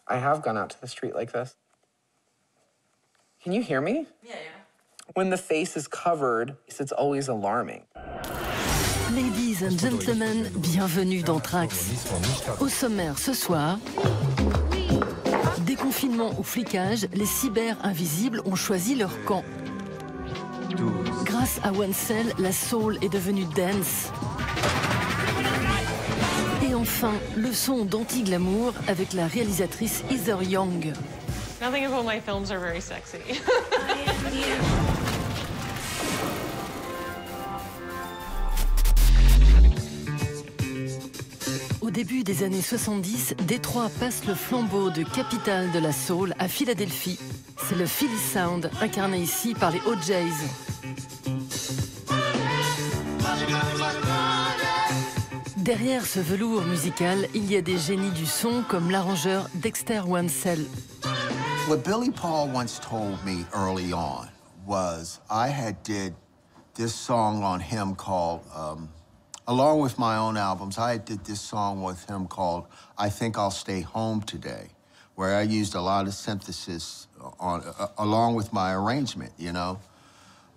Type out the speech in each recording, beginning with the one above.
I have gone out to the street like this. Can you hear me? Yeah. When the face is covered, it's always alarming. Ladies and gentlemen, bienvenue dans Trax. Au sommaire ce soir, déconfinement ou flicage, les cyber invisibles ont choisi leur camp. Grâce à One-Cell, la soul est devenue dance. Et enfin, le son d'anti-glamour avec la réalisatrice Heather Young. Nothing about my films are very sexy. Au début des années 70, Détroit passe le flambeau de capitale de la soul à Philadelphie. C'est le Philly Sound, incarné ici par les OJs. Derrière ce velours musical, il y a des génies du son comme l'arrangeur Dexter Wansel. What Billy Paul once told me early on was I had did this song on him called, along with my own albums, I did this song with him called I Think I'll Stay Home Today, where I used a lot of synthesis on, along with my arrangement, you know?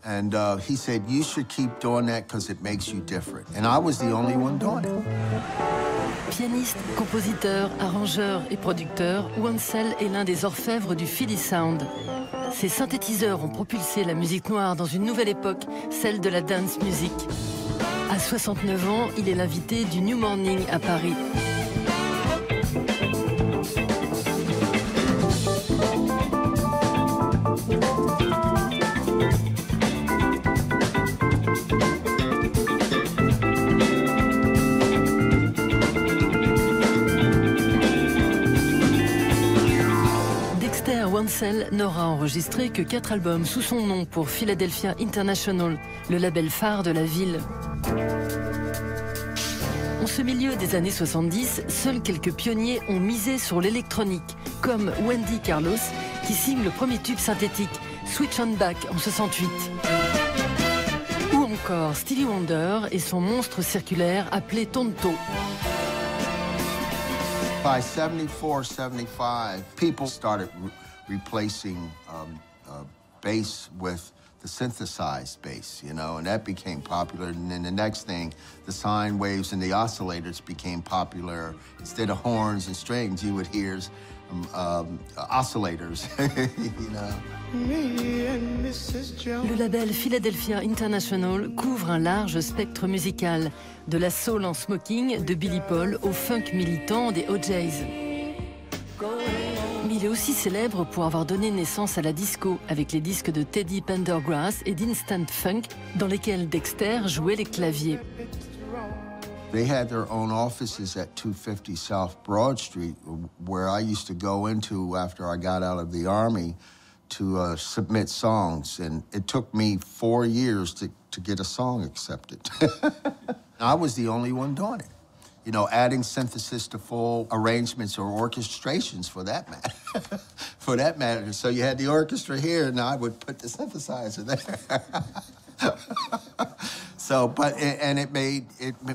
And he said, you should keep doing that because it makes you different. And I was the only one doing it. Pianiste, compositeur, arrangeur et producteur, Wansel est l'un des orfèvres du Philly Sound. Ses synthétiseurs ont propulsé la musique noire dans une nouvelle époque, celle de la dance music. À 69 ans, il est l'invité du New Morning à Paris. Wansel n'aura enregistré que 4 albums sous son nom pour Philadelphia International, le label phare de la ville. En ce milieu des années 70, seuls quelques pionniers ont misé sur l'électronique, comme Wendy Carlos, qui signe le premier tube synthétique, Switch on Back en 68. Ou encore Stevie Wonder et son monstre circulaire appelé Tonto. By 74, 75, people started replacing bass with the synthesized bass, you know, and that became popular. And then the next thing, the sine waves and the oscillators became popular. Instead of horns and strings, you would hear oscillators, you know. Le label Philadelphia International couvre un large spectre musical, de la soul en smoking de Billy Paul au funk militant des OJs. Mais il est aussi célèbre pour avoir donné naissance à la disco avec les disques de Teddy Pendergrass et d'Instant Funk dans lesquels Dexter jouait les claviers. They had their own offices at 250 South Broad Street, where I used to go into after I got out of the Army to submit songs. And it took me 4 years to get a song accepted. I was the only one doing it. You know, adding synthesis to full arrangements or orchestrations for that matter. For that matter. So you had the orchestra here, and I would put the synthesizer there. So, but it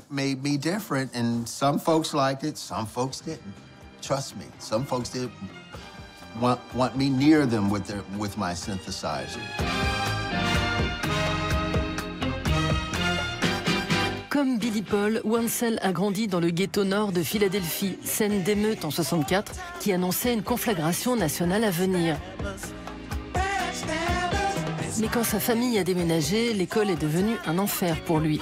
made me different, and some folks liked it, some folks didn't. Trust me, some folks did want me near them with my synthesizer. Comme Billy Paul, Wansel a grandi dans le ghetto nord de Philadelphie, scène d'émeute en 64 qui annonçait une conflagration nationale à venir. Mais quand sa famille a déménagé, l'école est devenue un enfer pour lui.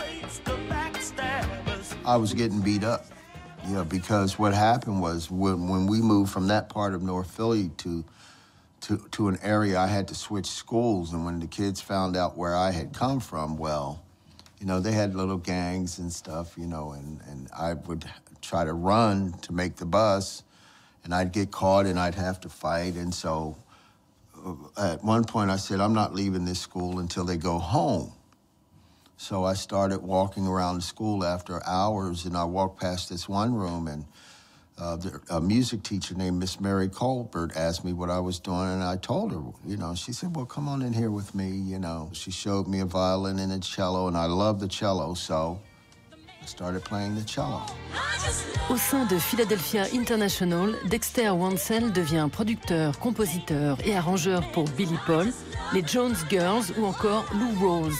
I was getting beat up, you know, because what happened was when we moved from that part of North Philly to an area, I had to switch schools, and when the kids found out where I had come from, well, you know, they had little gangs and stuff, you know, and I would try to run to make the bus, and I'd get caught and I'd have to fight. And so at one point I said, I'm not leaving this school until they go home. So I started walking around the school after hours, and I walked past this one room, and a music teacher named Miss Mary Colbert asked me what I was doing, and I told her, you know, she said, well, come on in here with me, you know. She showed me a violin and a cello, and I love the cello, so I started playing the cello. Au sein de Philadelphia International, Dexter Wansel devient producteur, compositeur et arrangeur pour Billy Paul, les Jones Girls ou encore Lou Rawls.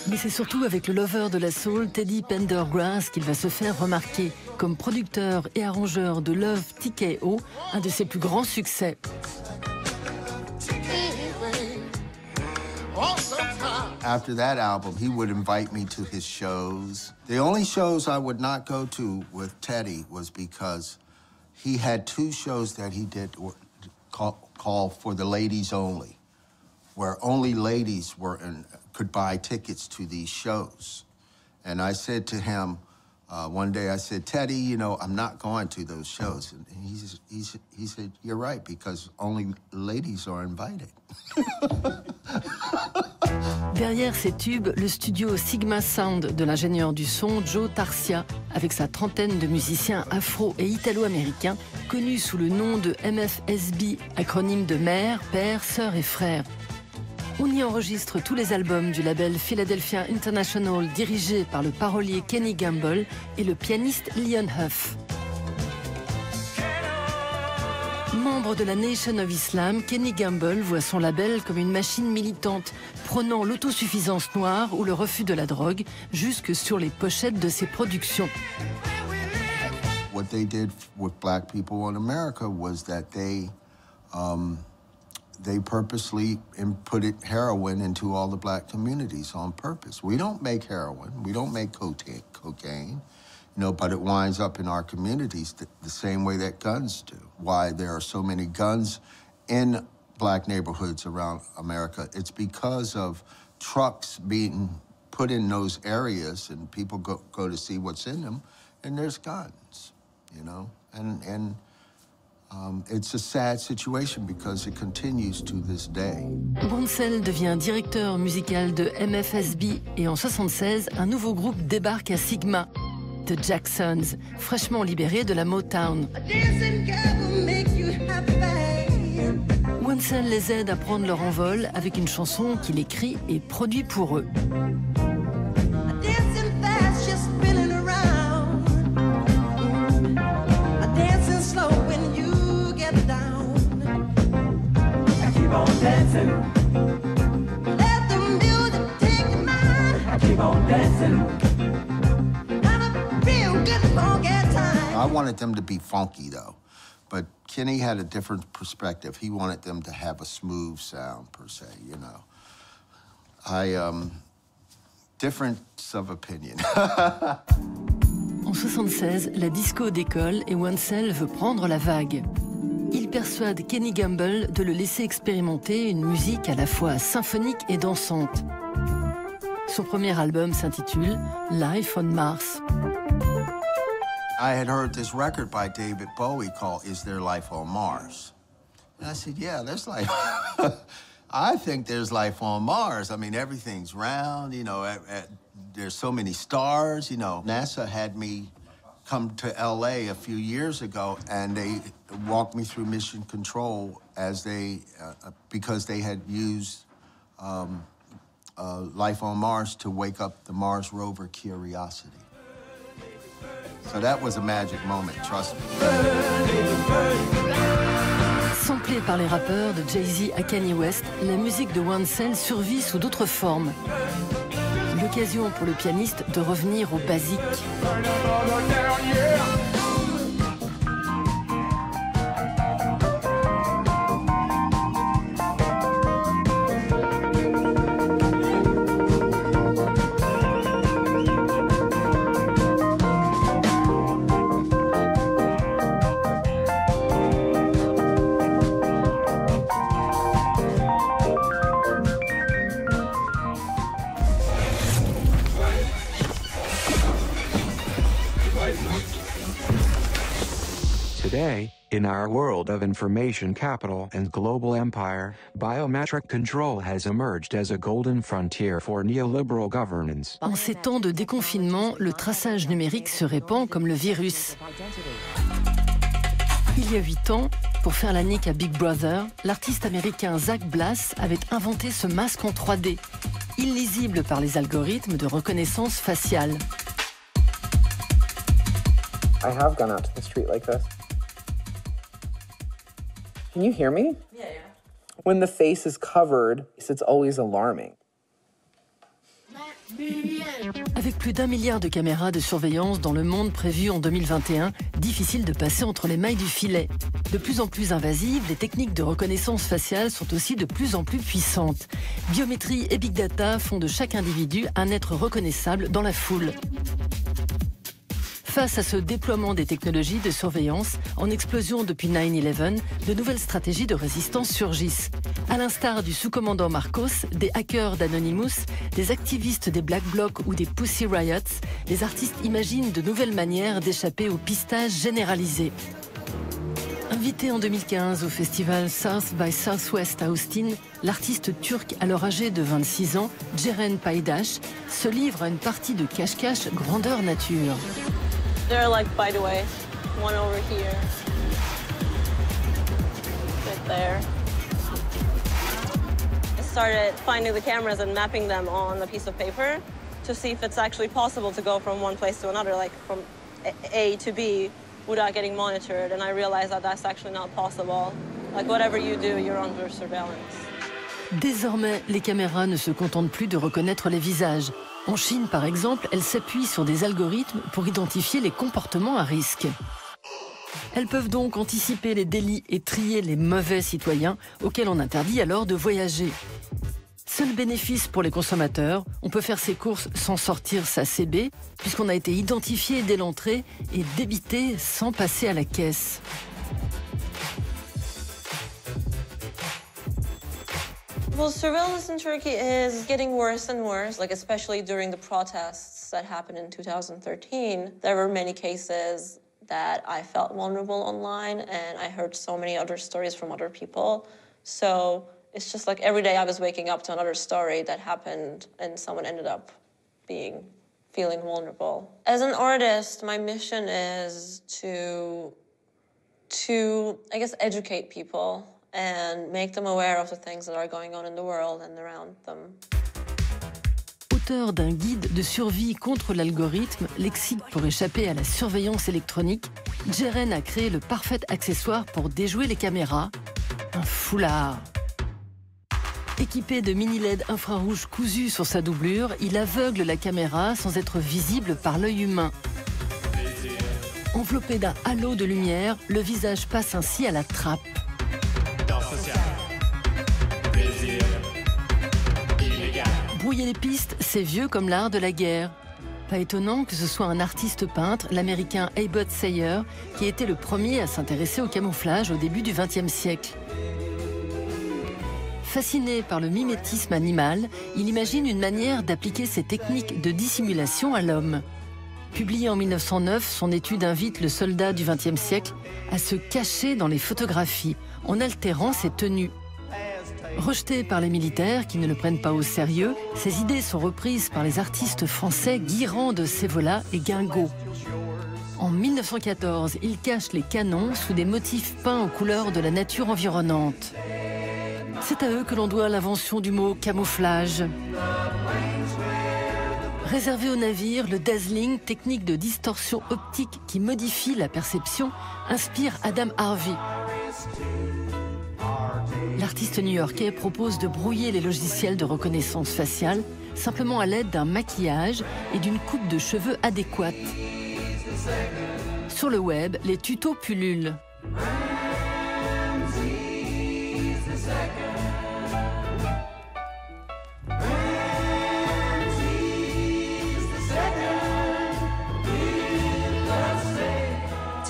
Mais c'est surtout avec le lover de la soul, Teddy Pendergrass, qu'il va se faire remarquer comme producteur et arrangeur de Love TKO, un de ses plus grands succès. After that album, he would invite me to his shows. The only shows I would not go to with Teddy was because he had two shows that he did call for the ladies only, where only ladies could buy tickets to these shows. And I said to him, one day I said, Teddy, you know, I'm not going to those shows. And he said, you're right, because only ladies are invited. Derrière ces tubes, le studio Sigma Sound de l'ingénieur du son Joe Tarsia, avec sa trentaine de musiciens afro- et italo-américains, connus sous le nom de MFSB, acronyme de mère, père, sœur et frère. On y enregistre tous les albums du label Philadelphia International dirigé par le parolier Kenny Gamble et le pianiste Leon Huff. Membre de la Nation of Islam, Kenny Gamble voit son label comme une machine militante, prônant l'autosuffisance noire ou le refus de la drogue, jusque sur les pochettes de ses productions. What they did with black people in America was that they purposely inputted heroin into all the black communities on purpose. We don't make heroin, we don't make cocaine, you know, but it winds up in our communities the same way that guns do. Why there are so many guns in black neighborhoods around America, it's because of trucks being put in those areas and people go to see what's in them, and there's guns, you know, and it's a sad situation because it continues to this day. Wansel devient directeur musical de MFSB et en 1976, un nouveau groupe débarque à Sigma, The Jacksons, fraîchement libérés de la Motown. Wansel les aide à prendre leur envol avec une chanson qu'il écrit et produit pour eux. I wanted them to be funky, though. But Kenny had a different perspective. He wanted them to have a smooth sound, per se, you know. Difference of opinion. En 1976, la disco décolle et Wansel veut prendre la vague. Il persuade Kenny Gamble de le laisser expérimenter une musique à la fois symphonique et dansante. Son premier album s'intitule Life on Mars. I had heard this record by David Bowie called Is There Life on Mars? And I said, yeah, there's life. I think there's life on Mars. I mean, everything's round, you know, there's so many stars, you know. NASA had me come to LA a few years ago, and they walked me through mission control as because they had used life on Mars to wake up the Mars rover Curiosity. So that was a magic moment, trust me. Samplée par les rappeurs de Jay-Z à Kanye West, la musique de Wansel survit sous d'autres formes. L'occasion pour le pianiste de revenir aux basiques. In our world of information capital and global empire, biometric control has emerged as a golden frontier for neoliberal governance. En ces temps de déconfinement, le traçage numérique se répand comme le virus. Il y a 8 ans, pour faire la nique à Big Brother, l'artiste américain Zach Blass avait inventé ce masque en 3D, illisible par les algorithmes de reconnaissance faciale. I have gone out to the street like this. Can you hear me? Yeah. When the face is covered, it's always alarming. Avec plus d'1 milliard de caméras de surveillance dans le monde prévu en 2021, difficile de passer entre les mailles du filet. De plus en plus invasives, les techniques de reconnaissance faciale sont aussi de plus en plus puissantes. Biométrie et big data font de chaque individu un être reconnaissable dans la foule. Face à ce déploiement des technologies de surveillance, en explosion depuis 9/11, de nouvelles stratégies de résistance surgissent. À l'instar du sous-commandant Marcos, des hackers d'Anonymous, des activistes des Black Blocs ou des Pussy Riots, les artistes imaginent de nouvelles manières d'échapper au pistage généralisé. Invité en 2015 au festival South by Southwest à Austin, l'artiste turc alors âgé de 26 ans, Ceren Paydash, se livre à une partie de cache-cache grandeur nature. They're like, by the way, one over here. Right there. I started finding the cameras and mapping them on a piece of paper to see if it's actually possible to go from one place to another, like from A to B, without getting monitored. And I realized that that's actually not possible. Like, whatever you do, you're under surveillance. Désormais, les caméras ne se contentent plus de reconnaître les visages. En Chine, par exemple, elles s'appuient sur des algorithmes pour identifier les comportements à risque. Elles peuvent donc anticiper les délits et trier les mauvais citoyens auxquels on interdit alors de voyager. Seul bénéfice pour les consommateurs, on peut faire ses courses sans sortir sa CB, puisqu'on a été identifié dès l'entrée et débité sans passer à la caisse. Well, surveillance in Turkey is getting worse and worse, like especially during the protests that happened in 2013. There were many cases that I felt vulnerable online, and I heard so many other stories from other people. So it's just like every day I was waking up to another story that happened and someone ended up feeling vulnerable. As an artist, my mission is to I guess, educate people and make them aware of the things that are going on in the world and around them. Auteur d'un guide de survie contre l'algorithme, lexique pour échapper à la surveillance électronique, Ceren a créé le parfait accessoire pour déjouer les caméras, un foulard. Équipé de mini-LED infrarouges cousus sur sa doublure, il aveugle la caméra sans être visible par l'œil humain. Enveloppé d'un halo de lumière, le visage passe ainsi à la trappe. Brouiller les pistes, c'est vieux comme l'art de la guerre. Pas étonnant que ce soit un artiste peintre, l'américain Abbott Sayer, qui était le premier à s'intéresser au camouflage au début du XXe siècle. Fasciné par le mimétisme animal, il imagine une manière d'appliquer ces techniques de dissimulation à l'homme. Publié en 1909, son étude invite le soldat du XXe siècle à se cacher dans les photographies, en altérant ses tenues. Rejeté par les militaires qui ne le prennent pas au sérieux, ses idées sont reprises par les artistes français Guy Rand de Sévola et Guingaud. En 1914, il cache les canons sous des motifs peints aux couleurs de la nature environnante. C'est à eux que l'on doit l'invention du mot camouflage. Réservé aux navires, le dazzling, technique de distorsion optique qui modifie la perception, inspire Adam Harvey. L'artiste new-yorkais propose de brouiller les logiciels de reconnaissance faciale simplement à l'aide d'un maquillage et d'une coupe de cheveux adéquate. Sur le web, les tutos pullulent.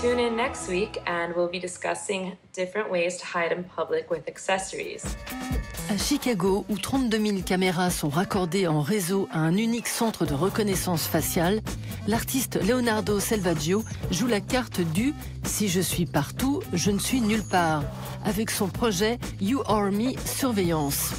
Tune in next next week, and we'll be discussing different ways to hide in public with accessories. À Chicago, où 32 000 caméras sont raccordées en réseau à un unique centre de reconnaissance faciale, l'artiste Leonardo Selvaggio joue la carte du « Si je suis partout, je ne suis nulle part » avec son projet You Are Me Surveillance.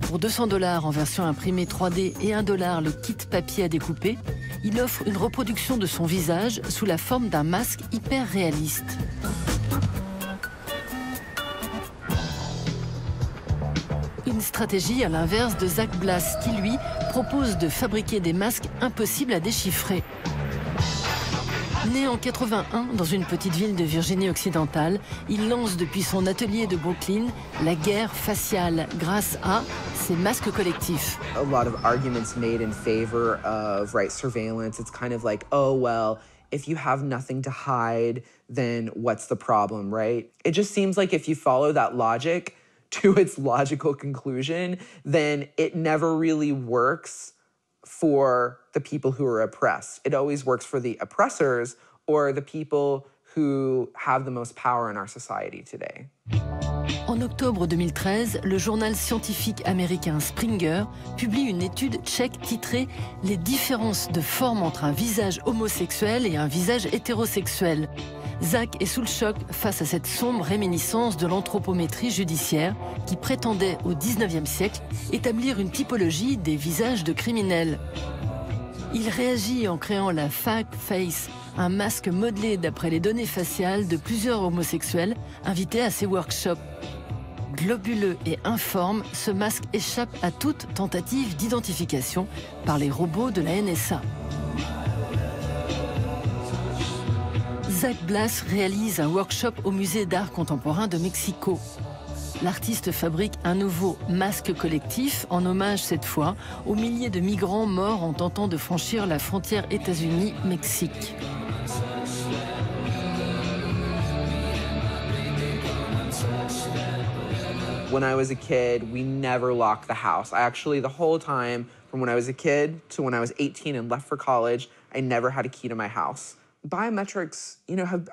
Pour 200 $ en version imprimée 3D et 1 $ le kit papier à découper, il offre une reproduction de son visage sous la forme d'un masque hyper réaliste. Une stratégie à l'inverse de Zach Blass qui, lui, propose de fabriquer des masques impossibles à déchiffrer. Né en 81 dans une petite ville de Virginie occidentale, il lance depuis son atelier de Brooklyn la guerre faciale grâce à ses masques collectifs. A lot of arguments made in favor of surveillance. It's kind of like, oh well, if you have nothing to hide, then what's the problem, right? It just seems like if you follow that logic to its logical conclusion, then it never really works for the people who are oppressed. It always works for the oppressors or the people who have the most power in our society today. En octobre 2013, le journal scientifique américain Springer publie une étude tchèque titrée « Les différences de forme entre un visage homosexuel et un visage hétérosexuel ». Zach est sous le choc face à cette sombre réminiscence de l'anthropométrie judiciaire qui prétendait au XIXe siècle établir une typologie des visages de criminels. Il réagit en créant la Fake Face, un masque modelé d'après les données faciales de plusieurs homosexuels invités à ses workshops. Globuleux et informe, ce masque échappe à toute tentative d'identification par les robots de la NSA. Zach Blass réalise un workshop au musée d'art contemporain de Mexico. L'artiste fabrique un nouveau masque collectif, en hommage cette fois aux milliers de migrants morts en tentant de franchir la frontière États-Unis-Mexique. When I was a kid, we never locked the house. I actually, the whole time, from when I was a kid to when I was 18 and left for college, I never had a key to my house. Biometrics,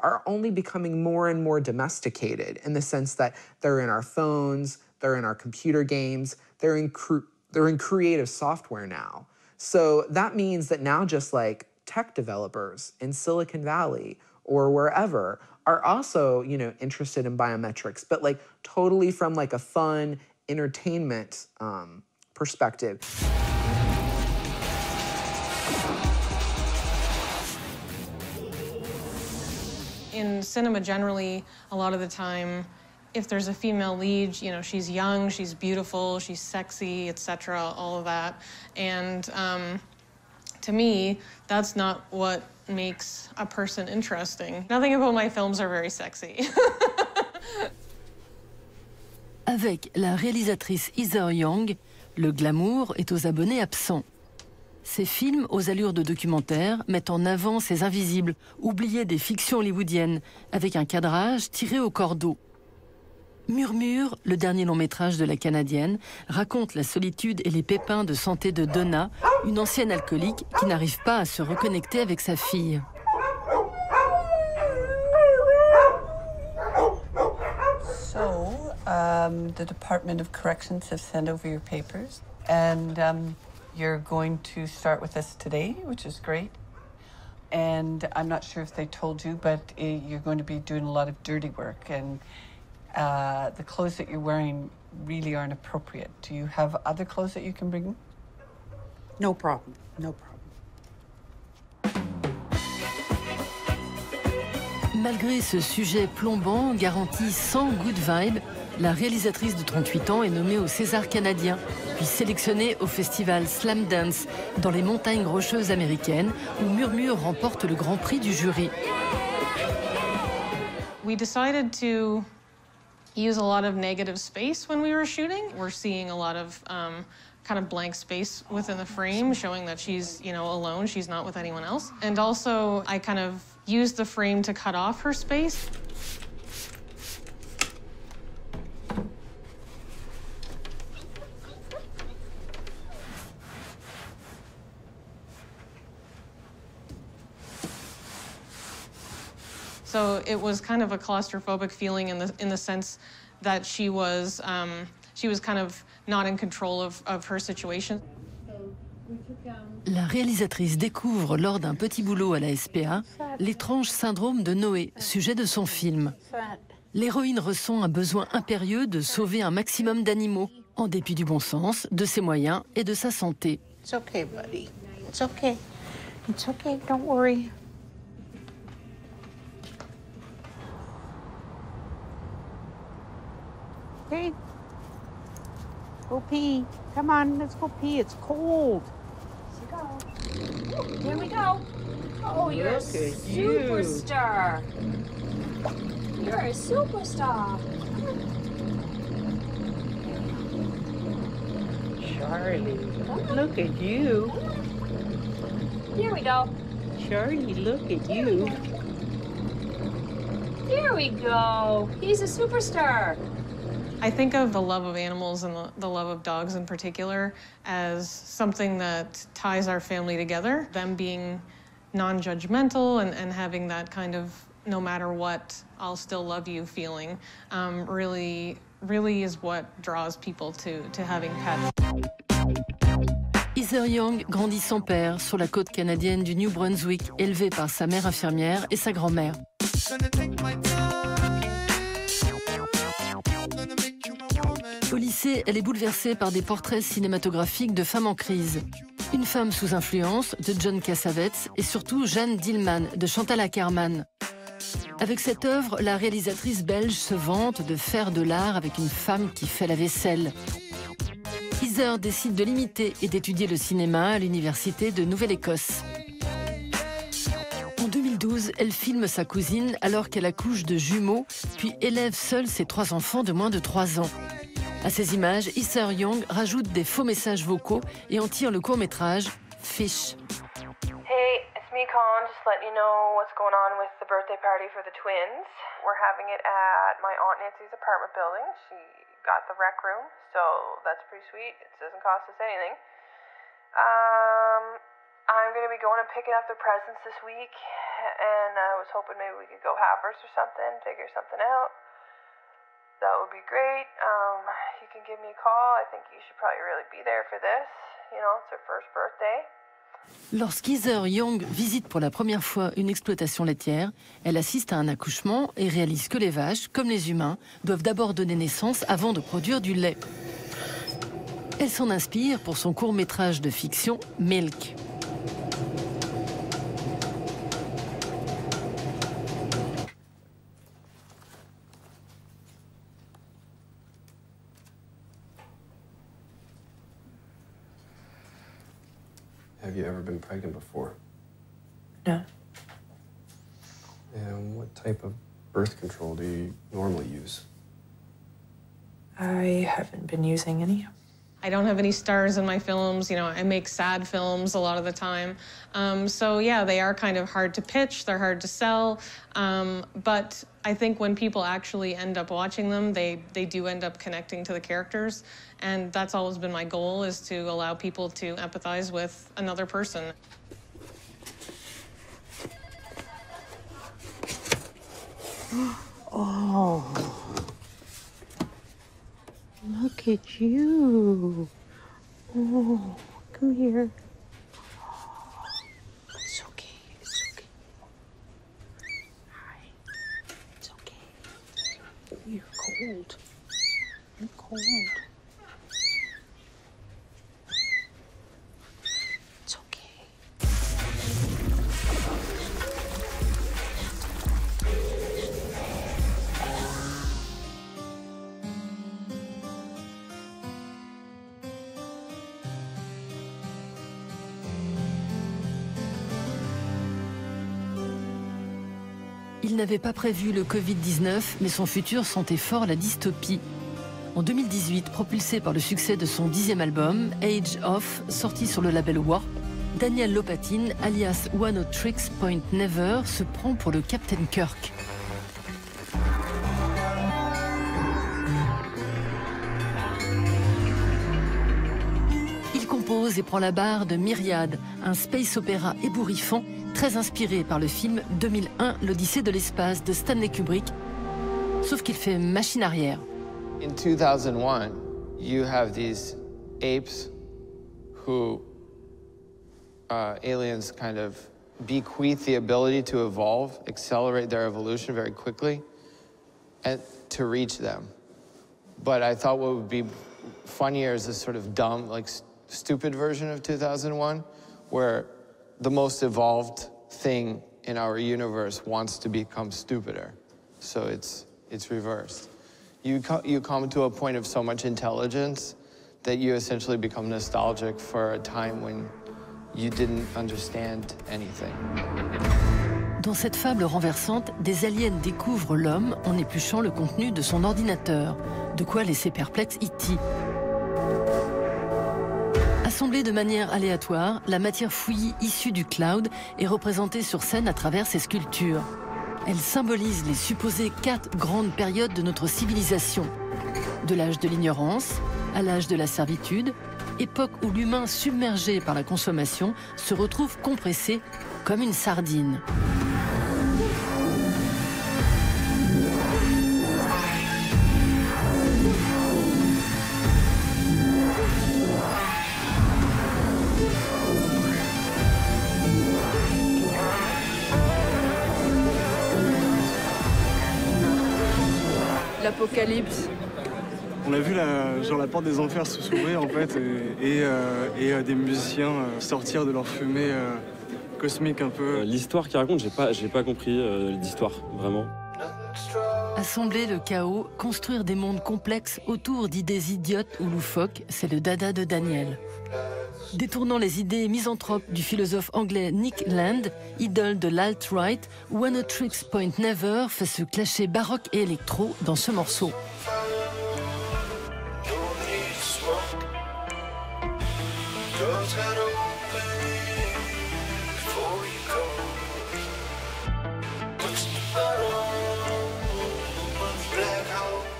are only becoming more and more domesticated in the sense that they're in our phones, they're in our computer games, they're in creative software now. So that means that now just like tech developers in Silicon Valley or wherever are also, interested in biometrics, but like totally from like a fun entertainment perspective. In cinema generally, a lot of the time, if there's a female lead, she's young, she's beautiful, she's sexy, etc., all of that. And to me, that's not what makes a person interesting. Nothing about my films are very sexy. Avec la réalisatrice Heather Young, le glamour est aux abonnés absents. Ces films, aux allures de documentaire, mettent en avant ces invisibles, oubliés des fictions hollywoodiennes, avec un cadrage tiré au cordeau. Murmure, le dernier long-métrage de la Canadienne, raconte la solitude et les pépins de santé de Donna, une ancienne alcoolique qui n'arrive pas à se reconnecter avec sa fille. So, the Department of Corrections have sent over your papers, and you're going to start with us today, which is great. And I'm not sure if they told you, but you're going to be doing a lot of dirty work, and the clothes that you're wearing really aren't appropriate. Do you have other clothes that you can bring? No problem, no problem. Malgré ce sujet plombant, garanti sans good vibe, la réalisatrice de 38 ans est nommée au César canadien, puis sélectionnée au festival Slamdance dans les montagnes rocheuses américaines, où Murmure remporte le grand prix du jury. We decided to use a lot of negative space when we were shooting. We're seeing a lot of kind of blank space within the frame, showing that she's, alone, she's not with anyone else. And also, I kind of used the frame to cut off her space. So it was kind of a claustrophobic feeling in the sense that she was kind of not in control of her situation. La réalisatrice découvre lors d'un petit boulot à la SPA l'étrange syndrome de Noé, sujet de son film. L'héroïne ressent un besoin impérieux de sauver un maximum d'animaux, en dépit du bon sens, de ses moyens et de sa santé. It's okay, buddy. It's okay. It's okay, don't worry. Okay. Go pee. Come on, let's go pee. It's cold. Here we go. Oh, you're a superstar. You're a superstar. Charlie, look at you. Here we go. Charlie, look at you. Here we go. He's a superstar. I think of the love of animals and the love of dogs in particular as something that ties our family together. Them being non-judgmental and having that kind of no matter what, I'll still love you feeling really is what draws people to having pets. Heather Young grandit sans père sur la côte canadienne du New Brunswick, élevée par sa mère infirmière et sa grand-mère. Au lycée, elle est bouleversée par des portraits cinématographiques de femmes en crise. Une femme sous influence de John Cassavetes et surtout Jeanne Dillman de Chantal Akerman. Avec cette œuvre, la réalisatrice belge se vante de faire de l'art avec une femme qui fait la vaisselle. Heather décide de l'imiter et d'étudier le cinéma à l'université de Nouvelle-Écosse. En 2012, elle filme sa cousine alors qu'elle accouche de jumeaux, puis élève seule ses 3 enfants de moins de 3 ans. À ces images, Heather Young rajoute des faux messages vocaux et en tire le court-métrage Fish. Hey, it's me, Colin. Just letting you know what's going on with the birthday party for the twins. We're having it at my Aunt Nancy's apartment building. She got the rec room, so that's pretty sweet. It doesn't cost us anything. I'm going to be going and picking up the presents this week, and I was hoping maybe we could go Happers or something, figure something out. That would be great. You can give me a call. I think you should probably really be there for this. You know, it's her first birthday. Lorsqu'Heather Young visite pour la première fois une exploitation laitière, elle assiste à un accouchement et réalise que les vaches, comme les humains, doivent d'abord donner naissance avant de produire du lait. Elle s'en inspire pour son court-métrage de fiction Milk. Have you ever been pregnant before? No. And what type of birth control do you normally use? I haven't been using any. I don't have any stars in my films. You know, I make sad films a lot of the time. So yeah, they are kind of hard to pitch. They're hard to sell. But I think when people actually end up watching them, they do end up connecting to the characters. And that's always been my goal, is to allow people to empathize with another person. Oh, look at you. Oh, come here. It's okay, it's okay. Hi, it's okay. You're cold. You're cold. It's okay. Il n'avait pas prévu le Covid-19, mais son futur sentait fort la dystopie. En 2018, propulsé par le succès de son 10e album, Age of, sorti sur le label Warp, Daniel Lopatin, alias One O Tricks Point Never, se prend pour le Captain Kirk. Il compose et prend la barre de Myriad, un space opéra ébouriffant très inspiré par le film 2001, l'Odyssée de l'espace de Stanley Kubrick, sauf qu'il fait machine arrière. In 2001, you have these apes who aliens kind of bequeath the ability to evolve, accelerate their evolution very quickly, and to reach them. But I thought what would be funnier is this sort of dumb, like stupid version of 2001, where the most evolved thing in our universe wants to become stupider. So it's reversed. You come to a point of so much intelligence that you essentially become nostalgic for a time when you didn't understand anything. Dans cette fable renversante, des aliens découvrent l'homme en épluchant le contenu de son ordinateur, de quoi laisser perplexe E.T. Assemblée de manière aléatoire, la matière fouillie issue du cloud est représentée sur scène à travers ces sculptures. Elle symbolise les supposées 4 grandes périodes de notre civilisation. De l'âge de l'ignorance à l'âge de la servitude, époque où l'humain submergé par la consommation se retrouve compressé comme une sardine. L'apocalypse. On a vu la porte des enfers s'ouvrir en fait et des musiciens sortir de leur fumée cosmique un peu. L'histoire qu'il raconte, j'ai pas compris l'histoire, vraiment. Assembler le chaos, construire des mondes complexes autour d'idées idiotes ou loufoques, c'est le dada de Daniel. Détournant les idées misanthropes du philosophe anglais Nick Land, idole de l'alt-right, One A Tricks Point Never fait ce clasher baroque et électro dans ce morceau.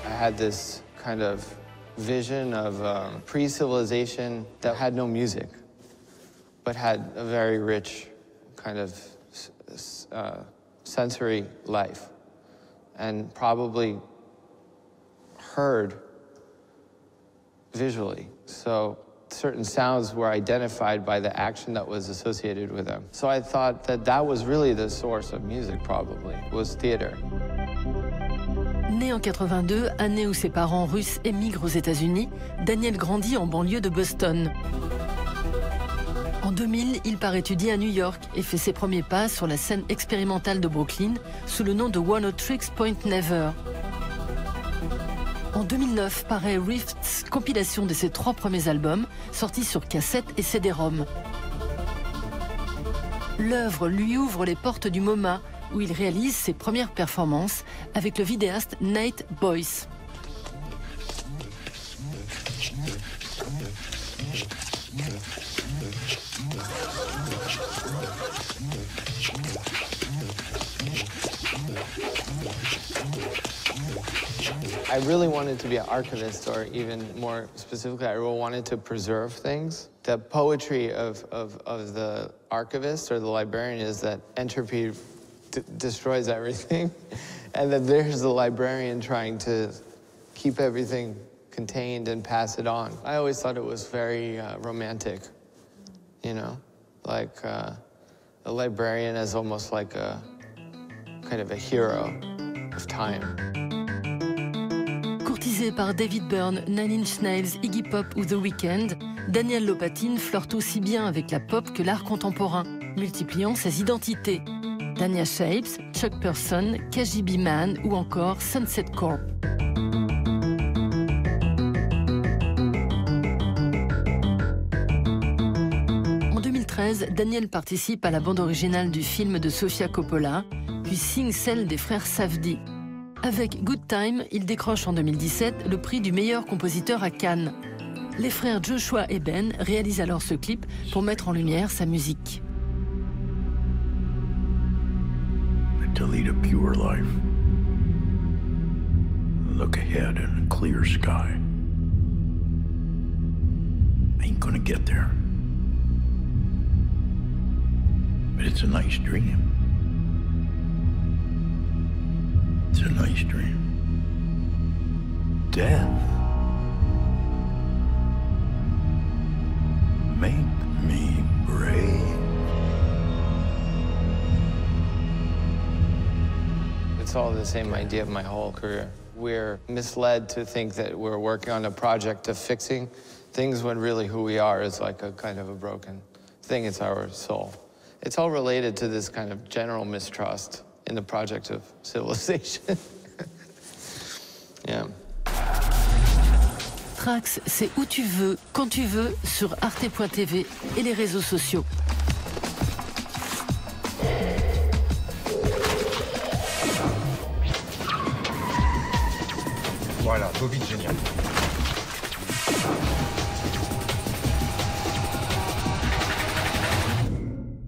I had this kind of vision of pre-civilization that had no music, but had a very rich kind of sensory life, and probably heard visually. So certain sounds were identified by the action that was associated with them. So I thought that that was really the source of music, probably, was theater. Né en 82, année où ses parents russes émigrent aux États-Unis, Daniel grandit en banlieue de Boston. En 2000, il part étudier à New York et fait ses premiers pas sur la scène expérimentale de Brooklyn sous le nom de One A Tricks Point Never. En 2009 paraît Rifts, compilation de ses 3 premiers albums, sortis sur cassette et CD-ROM. L'œuvre lui ouvre les portes du MoMA, où il réalise ses premières performances avec le vidéaste Nate Boyce. I really wanted to be an archivist, or even more specifically, I really wanted to preserve things. The poetry of the archivist or the librarian is that entropy destroys everything, and then there's the librarian trying to keep everything contained and pass it on. I always thought it was very romantic, you know, like a librarian as almost like a kind of a hero of time. Courtisé par David Byrne, Nine Inch Nails, Iggy Pop ou The Weeknd, Daniel Lopatin flirte aussi bien avec la pop que l'art contemporain, multipliant ses identités. Tanya Shapes, Chuck Person, KGB Man ou encore Sunset Corp. En 2013, Daniel participe à la bande originale du film de Sofia Coppola, puis signe celle des frères Safdie. Avec Good Time, il décroche en 2017 le prix du meilleur compositeur à Cannes. Les frères Joshua et Ben réalisent alors ce clip pour mettre en lumière sa musique. To lead a pure life. Look ahead in a clear sky. Ain't gonna get there. But it's a nice dream. It's a nice dream. Death. Make me brave. It's all the same idea of my whole career. We're misled to think that we're working on a project of fixing things when really who we are is like a kind of a broken thing. It's our soul. It's all related to this kind of general mistrust in the project of civilization. Yeah. Trax, c'est où tu veux, quand tu veux, sur arte.tv et les réseaux sociaux. Voilà, Bobby génial.